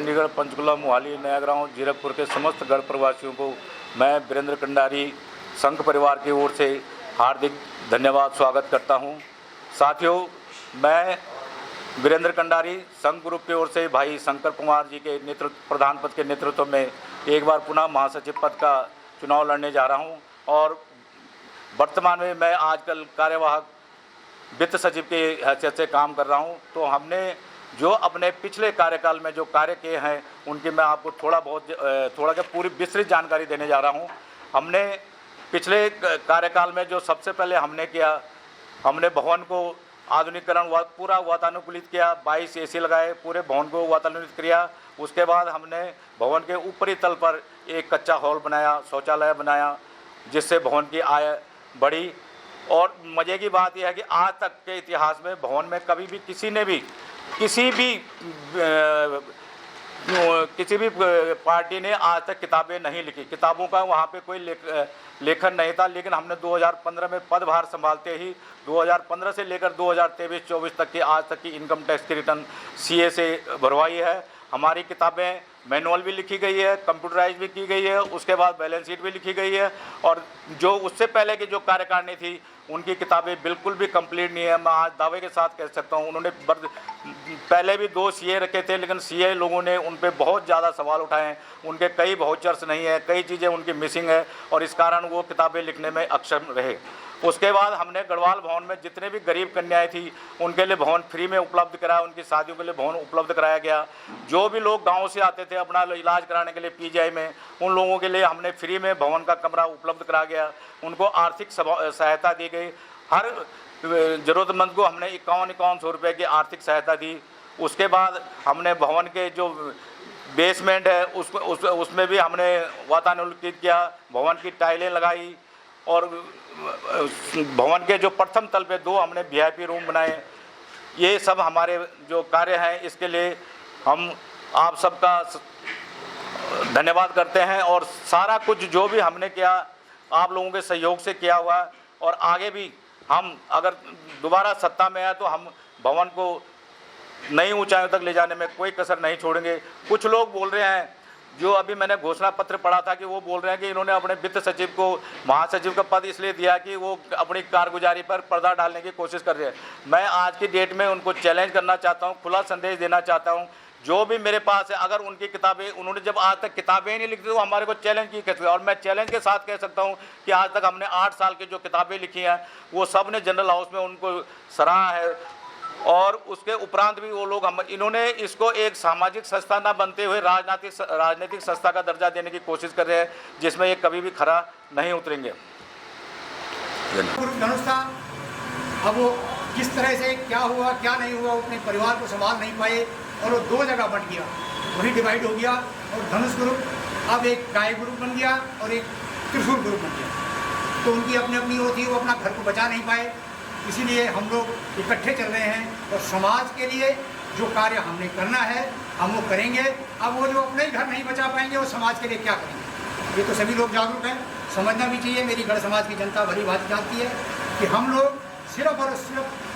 चंडीगढ़, पंचकुला, मोहाली, नयागांव, जीरकपुर के समस्त गढ़ प्रवासियों को मैं वीरेंद्र कंडारी संघ परिवार की ओर से हार्दिक धन्यवाद स्वागत करता हूं। साथियों, मैं वीरेंद्र कंडारी संघ ग्रुप की ओर से भाई शंकर कुमार जी के नेतृत्व, प्रधान पद के नेतृत्व में एक बार पुनः महासचिव पद का चुनाव लड़ने जा रहा हूं और वर्तमान में मैं आजकल कार्यवाहक वित्त सचिव की हैसियत से काम कर रहा हूं। तो हमने जो अपने पिछले कार्यकाल में जो कार्य किए हैं उनकी मैं आपको थोड़ा क्या पूरी विस्तृत जानकारी देने जा रहा हूं। हमने पिछले कार्यकाल में जो सबसे पहले हमने किया, हमने भवन को आधुनिकीकरण पूरा वातानुकूलित किया, 22 AC लगाए, पूरे भवन को वातानुकूलित किया। उसके बाद हमने भवन के ऊपरी तल पर एक कच्चा हॉल बनाया, शौचालय बनाया, जिससे भवन की आय बढ़ी। और मज़े की बात यह है कि आज तक के इतिहास में भवन में कभी भी किसी भी पार्टी ने आज तक किताबें नहीं लिखी। किताबों का वहाँ पे कोई लेखन नहीं था, लेकिन हमने 2015 में पदभार संभालते ही 2015 से लेकर 2023-24 तक की आज तक की इनकम टैक्स की रिटर्न CA से भरवाई है। हमारी किताबें मैनुअल भी लिखी गई है, कंप्यूटराइज भी की गई है, उसके बाद बैलेंस शीट भी लिखी गई है। और जो उससे पहले की जो कार्यकारिणी थी उनकी किताबें बिल्कुल भी कंप्लीट नहीं है। मैं आज दावे के साथ कह सकता हूँ, उन्होंने पहले भी 2 CA रखे थे, लेकिन CA लोगों ने उन पर बहुत ज़्यादा सवाल उठाए हैं। उनके कई वाउचर्स नहीं है, कई चीज़ें उनकी मिसिंग है और इस कारण वो किताबें लिखने में अक्षम रहे। उसके बाद हमने गढ़वाल भवन में जितने भी गरीब कन्याएं थी उनके लिए भवन फ्री में उपलब्ध कराया, उनकी शादियों के लिए भवन उपलब्ध कराया गया। जो भी लोग गांव से आते थे अपना इलाज कराने के लिए PGI में, उन लोगों के लिए हमने फ्री में भवन का कमरा उपलब्ध कराया गया। उनको आर्थिक सहायता दी गई। हर ज़रूरतमंद को हमने 5100 रुपये की आर्थिक सहायता दी। उसके बाद हमने भवन के जो बेसमेंट है उसमें भी हमने वातानुकूलित किया, भवन की टाइलें लगाई और भवन के जो प्रथम तल पे 2 हमने VIP रूम बनाए। ये सब हमारे जो कार्य हैं, इसके लिए हम आप सबका धन्यवाद करते हैं। और सारा कुछ जो भी हमने किया आप लोगों के सहयोग से किया हुआ, और आगे भी हम अगर दोबारा सत्ता में आए तो हम भवन को नई ऊंचाइयों तक ले जाने में कोई कसर नहीं छोड़ेंगे। कुछ लोग बोल रहे हैं, जो अभी मैंने घोषणा पत्र पढ़ा था, कि वो बोल रहे हैं कि इन्होंने अपने वित्त सचिव को महासचिव का पद इसलिए दिया कि वो अपनी कारगुजारी पर पर्दा डालने की कोशिश कर रहे हैं। मैं आज की डेट में उनको चैलेंज करना चाहता हूं, खुला संदेश देना चाहता हूं। जो भी मेरे पास है, अगर उनकी किताबें, उन्होंने जब आज तक किताबें ही नहीं लिखी तो हमारे को चैलेंज की कहते हैं। और मैं चैलेंज के साथ कह सकता हूं कि आज तक हमने 8 साल की जो किताबें लिखी हैं वो सब ने जनरल हाउस में उनको सराहा है। और उसके उपरांत भी वो लोग इन्होंने इसको एक सामाजिक संस्था ना बनते हुए राजनीतिक संस्था का दर्जा देने की कोशिश कर रहे हैं, जिसमें ये कभी भी खरा नहीं उतरेंगे। धनुष था, अब वो किस तरह से क्या हुआ क्या नहीं हुआ, अपने परिवार को संभाल नहीं पाए और वो 2 जगह बट गया, वही डिवाइड हो गया। और धनुष ग्रुप अब एक गाय ग्रुप बन गया और एक त्रिशूल ग्रुप बन गया। तो उनकी अपनी अपनी वो थी, वो अपना घर को बचा नहीं पाए, इसीलिए हम लोग इकट्ठे चल रहे हैं और समाज के लिए जो कार्य हमने करना है हम वो करेंगे। अब वो जो अपने ही घर नहीं बचा पाएंगे वो समाज के लिए क्या करेंगे, ये तो सभी लोग जागरूक हैं, समझना भी चाहिए। मेरी गढ़ समाज की जनता भली भांति जानती है कि हम लोग सिर्फ और सिर्फ